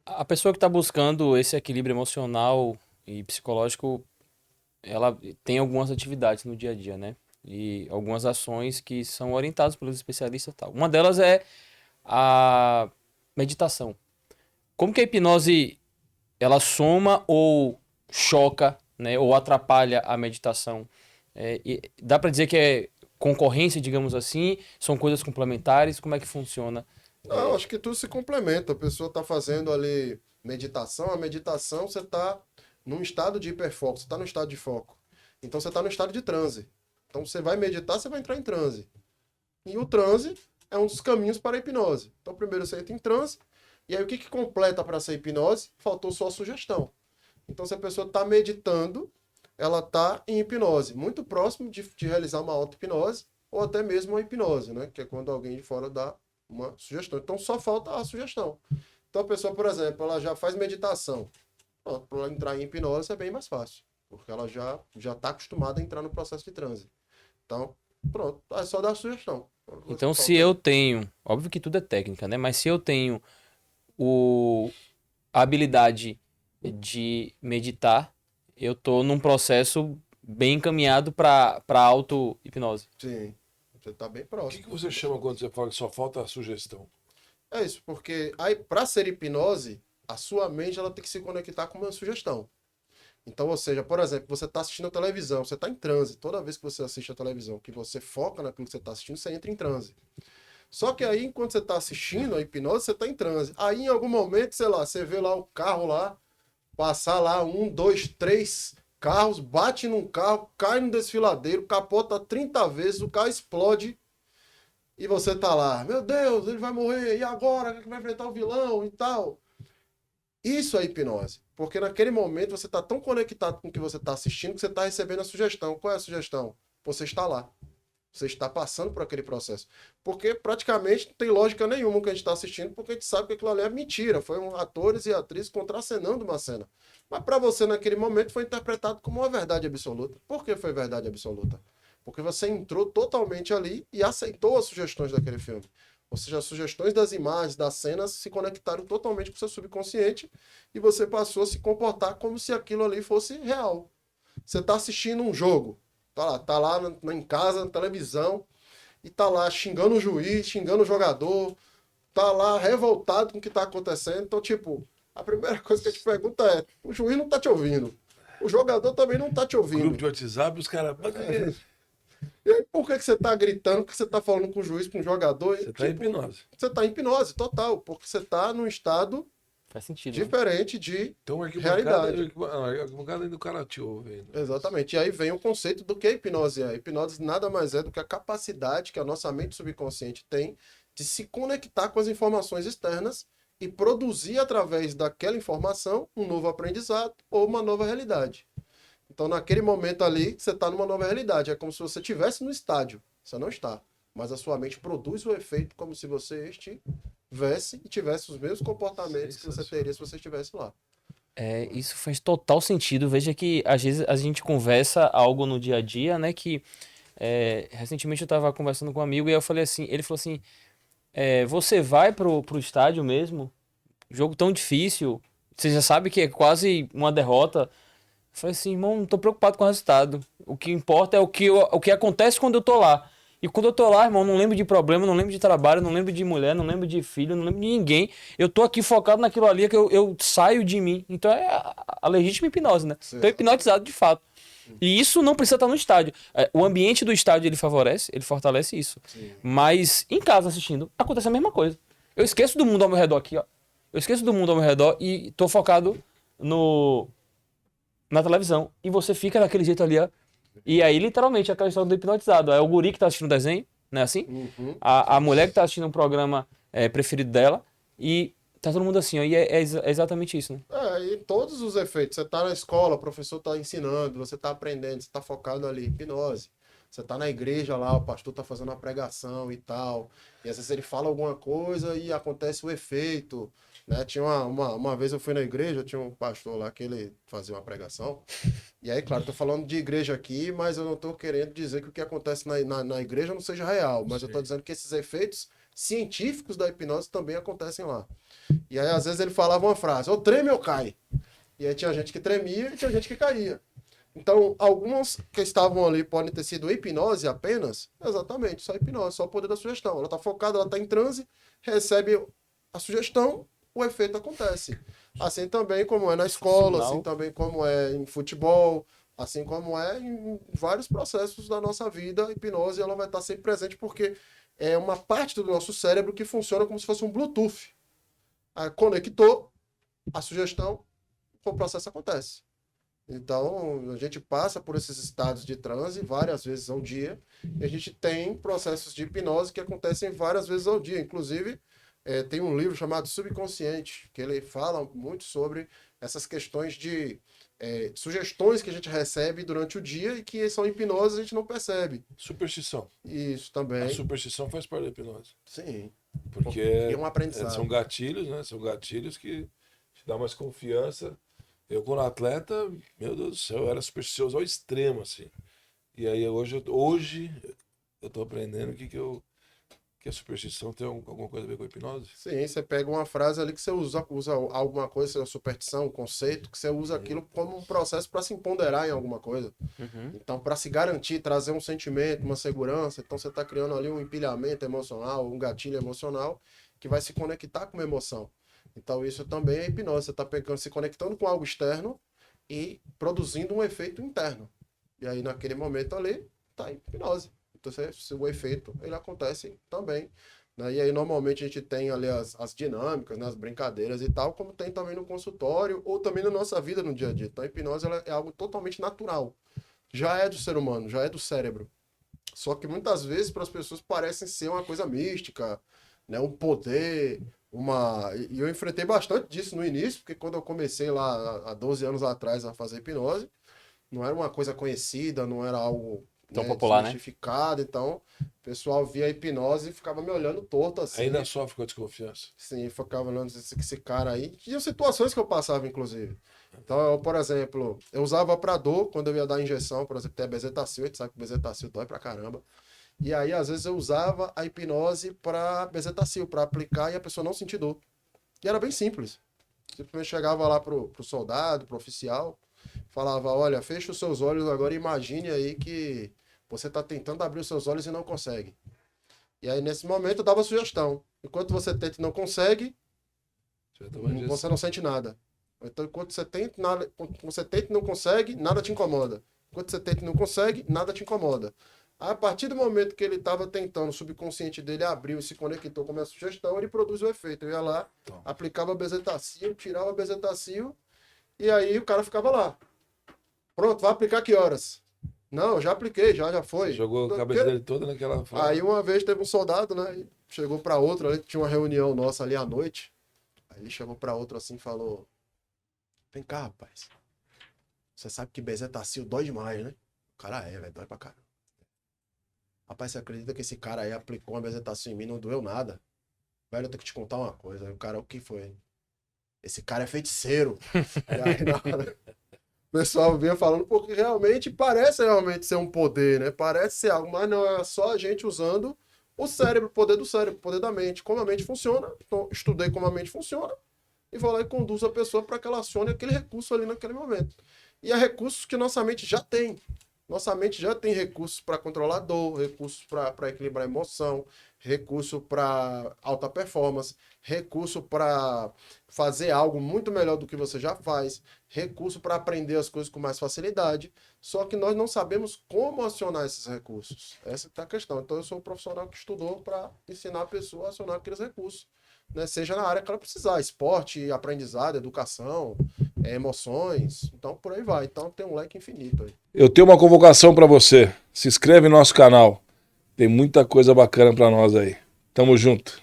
A pessoa que está buscando esse equilíbrio emocional e psicológico, ela tem algumas atividades no dia a dia, né? E algumas ações que são orientadas pelos especialistas e tal. Uma delas é a meditação. Como que a hipnose ela soma ou choca, né? Ou atrapalha a meditação? E dá para dizer que é concorrência, digamos assim? São coisas complementares? Como é que funciona? Não, acho que tudo se complementa. A pessoa está fazendo ali meditação, a meditação você está num estado de hiperfoco, você está no estado de foco. Então você está no estado de transe. Então você vai meditar, você vai entrar em transe. E o transe é um dos caminhos para a hipnose. Então primeiro você entra em transe, e aí o que completa para essa hipnose? Faltou só a sugestão. Então se a pessoa está meditando, ela está em hipnose, muito próximo de realizar uma auto-hipnose ou até mesmo uma hipnose, né? Que é quando alguém de fora dá uma sugestão. Então só falta a sugestão. Então a pessoa, por exemplo, ela já faz meditação. Para ela entrar em hipnose é bem mais fácil, porque ela já está acostumada a entrar no processo de transe. Então, pronto, é só dar a sugestão. A única coisa Então, que se falta eu aí. tenho, óbvio que tudo é técnica, né? Mas se eu tenho o, a habilidade de meditar, eu tô num processo bem encaminhado para auto-hipnose. Sim, você está bem O que próximo. que você chama quando você fala que só falta a sugestão? É isso, porque aí para ser hipnose, a sua mente ela tem que se conectar com uma sugestão. Então, ou seja, por exemplo, você está assistindo a televisão, você está em transe. Toda vez que você assiste a televisão, que você foca naquilo que você está assistindo, você entra em transe. Só que aí, enquanto você está assistindo a hipnose, você está em transe. Aí, em algum momento, sei lá, você vê lá o carro lá, passar lá um, dois, três carros, bate num carro, cai no desfiladeiro, capota 30 vezes, o carro explode e você tá lá. Meu Deus, ele vai morrer, e agora? Quem é que vai enfrentar o vilão e tal? Isso é hipnose. Porque naquele momento você está tão conectado com o que você está assistindo que você está recebendo a sugestão. Qual é a sugestão? Você está lá. Você está passando por aquele processo. Porque praticamente não tem lógica nenhuma que a gente está assistindo, porque a gente sabe que aquilo ali é mentira. Foi atores e atrizes contracenando uma cena. Mas para você, naquele momento, foi interpretado como uma verdade absoluta. Por que foi verdade absoluta? Porque você entrou totalmente ali e aceitou as sugestões daquele filme. Ou seja, as sugestões das imagens, das cenas se conectaram totalmente com o seu subconsciente e você passou a se comportar como se aquilo ali fosse real. Você está assistindo um jogo, tá lá em casa, na televisão, e tá lá xingando o juiz, xingando o jogador, tá lá revoltado com o que tá acontecendo. Então, tipo, a primeira coisa que eu te pergunto é: o juiz não tá te ouvindo. O jogador também não tá te Grupo de ouvindo. WhatsApp, os caras. E aí, por que você tá gritando que você tá falando com o juiz, com o jogador? Você tá em Tipo, hipnose. você tá em hipnose total, porque você tá num estado Faz sentido, né? diferente de Então, arquibancada, realidade. arquibancada ainda o cara te ouve ainda. Exatamente. E aí vem o conceito do que a hipnose é. A hipnose nada mais é do que a capacidade que a nossa mente subconsciente tem de se conectar com as informações externas e produzir através daquela informação um novo aprendizado ou uma nova realidade. Então, naquele momento ali, você está numa nova realidade. É como se você estivesse no estádio. Você não está. Mas a sua mente produz o efeito como se você estivesse e tivesse os mesmos comportamentos que você teria se você estivesse lá. Isso faz total sentido. Veja que às vezes a gente conversa algo no dia a dia, né? Que recentemente eu estava conversando com um amigo e eu falei assim, ele falou assim, você vai pro estádio mesmo? Jogo tão difícil, você já sabe que é quase uma derrota. Eu falei assim, irmão, não tô preocupado com o resultado. O que importa é o que acontece quando eu tô lá. E quando eu tô lá, irmão, não lembro de problema, não lembro de trabalho, não lembro de mulher, não lembro de filho, não lembro de ninguém. Eu tô aqui focado naquilo ali que eu saio de mim. Então é a legítima hipnose, né? Tô Exatamente. hipnotizado de fato. E isso não precisa estar no estádio. O ambiente do estádio ele favorece, ele fortalece isso. Sim. Mas em casa assistindo, acontece a mesma coisa. Eu esqueço do mundo ao meu redor aqui, ó. Eu esqueço do mundo ao meu redor e tô focado no na televisão. E você fica daquele jeito ali, ó. E aí, literalmente, aquela história do hipnotizado. É o guri que tá assistindo o desenho, não é assim? Uhum. A mulher que tá assistindo um programa preferido dela. E tá todo mundo assim, ó. E é exatamente isso, né? E todos os efeitos. Você está na escola, o professor está ensinando, você está aprendendo, você está focado ali, hipnose. Você está na igreja lá, o pastor está fazendo uma pregação e tal. E às vezes ele fala alguma coisa e acontece o efeito. Né? Tinha uma vez eu fui na igreja, tinha um pastor lá que ele fazia uma pregação. E aí, claro, estou falando de igreja aqui, mas eu não estou querendo dizer que o que acontece na igreja não seja real. Mas eu estou Sim. dizendo que esses efeitos científicos da hipnose também acontecem lá. E aí, às vezes, ele falava uma frase, ou treme ou cai. E aí tinha gente que tremia e tinha gente que caía. Então, algumas que estavam ali podem ter sido hipnose apenas, exatamente, só hipnose, só o poder da sugestão. Ela está focada, ela está em transe, recebe a sugestão, o efeito acontece. Assim também como é na escola, assim também como é em futebol, assim como é em vários processos da nossa vida, a hipnose ela vai estar sempre presente porque é uma parte do nosso cérebro que funciona como se fosse um Bluetooth. Aí conectou a sugestão, o processo acontece. Então, a gente passa por esses estados de transe várias vezes ao dia, e a gente tem processos de hipnose que acontecem várias vezes ao dia. Inclusive, tem um livro chamado Subconsciente, que ele fala muito sobre essas questões de sugestões que a gente recebe durante o dia e que são hipnose e a gente não percebe. Superstição. Isso também. A superstição faz parte da hipnose. Sim. Porque é um aprendizado. São gatilhos, né? São gatilhos que te dão mais confiança. Eu, quando atleta, meu Deus do céu, eu era supersticioso ao extremo, assim. E aí, hoje eu tô aprendendo que a superstição tem alguma coisa a ver com a hipnose. Sim, você pega uma frase ali que você usa alguma coisa, superstição, um conceito, que você usa aquilo como um processo para se empoderar em alguma coisa. Então, para se garantir, trazer um sentimento, uma segurança, então você está criando ali um empilhamento emocional, um gatilho emocional que vai se conectar com uma emoção. Então, isso também é hipnose. Você está se conectando com algo externo e produzindo um efeito interno. E aí, naquele momento ali, está em hipnose. Então, o efeito, ele acontece também. Né? E aí, normalmente, a gente tem ali as dinâmicas, né? As brincadeiras e tal, como tem também no consultório ou também na nossa vida no dia a dia. Então, a hipnose ela é algo totalmente natural. Já é do ser humano, já é do cérebro. Só que, muitas vezes, para as pessoas, parece ser uma coisa mística, né? Um poder... E eu enfrentei bastante disso no início, porque quando eu comecei lá há 12 anos atrás a fazer hipnose, não era uma coisa conhecida, não era algo tão popular, né? Então o pessoal via a hipnose e ficava me olhando torto assim. Ainda sofre com a desconfiança. Sim, ficava olhando esse cara aí. Tinha situações que eu passava, inclusive. Então, eu, por exemplo, eu usava pra dor, quando eu ia dar injeção, por exemplo, tem a bezetacil, a gente sabe que bezetacil dói pra caramba. E aí, às vezes, eu usava a hipnose para bezetacil, para aplicar e a pessoa não sentir dor. E era bem simples. Simplesmente chegava lá pro soldado, pro oficial, falava, olha, fecha os seus olhos agora e imagine aí que você está tentando abrir os seus olhos e não consegue. E aí, nesse momento, eu dava sugestão. Enquanto você tenta e não consegue, você não sente nada. Então, enquanto você tenta e não consegue, nada te incomoda. Enquanto você tenta e não consegue, nada te incomoda. A partir do momento que ele estava tentando, o subconsciente dele abriu e se conectou com a minha sugestão, ele produz o efeito. Eu ia lá, aplicava bezetacil, tirava bezetacil, e aí o cara ficava lá. Pronto, vai aplicar que horas? Não, já apliquei, já foi. Você jogou a cabeça dele toda naquela... Aí uma vez teve um soldado, né, chegou para outro, ali, tinha uma reunião nossa ali à noite, aí ele chegou para outro assim e falou, vem cá, rapaz, você sabe que bezetacil dói demais, né? O cara velho, dói pra caramba. Rapaz, você acredita que esse cara aí aplicou uma bezetacil em mim, não doeu nada? Velho, eu tenho que te contar uma coisa. Aí o cara, o que foi? Esse cara é feiticeiro. E aí, na hora, o pessoal vinha falando, porque realmente parece ser um poder, né? Parece ser algo, mas não, é só a gente usando o cérebro, o poder do cérebro, o poder da mente. Como a mente funciona, então estudei como a mente funciona e vou lá e conduzo a pessoa para que ela acione aquele recurso ali naquele momento. E há recursos que nossa mente já tem. Nossa mente já tem recursos para controlar dor, recursos para equilibrar a emoção, recurso para alta performance, recurso para fazer algo muito melhor do que você já faz, recurso para aprender as coisas com mais facilidade. Só que nós não sabemos como acionar esses recursos. Essa é a questão. Então eu sou um profissional que estudou para ensinar a pessoa a acionar aqueles recursos. Né? Seja na área que ela precisar, esporte, aprendizado, educação, emoções, então por aí vai. Então tem um leque infinito aí. Eu tenho uma convocação para você. Se inscreve no nosso canal. Tem muita coisa bacana para nós aí. Tamo junto.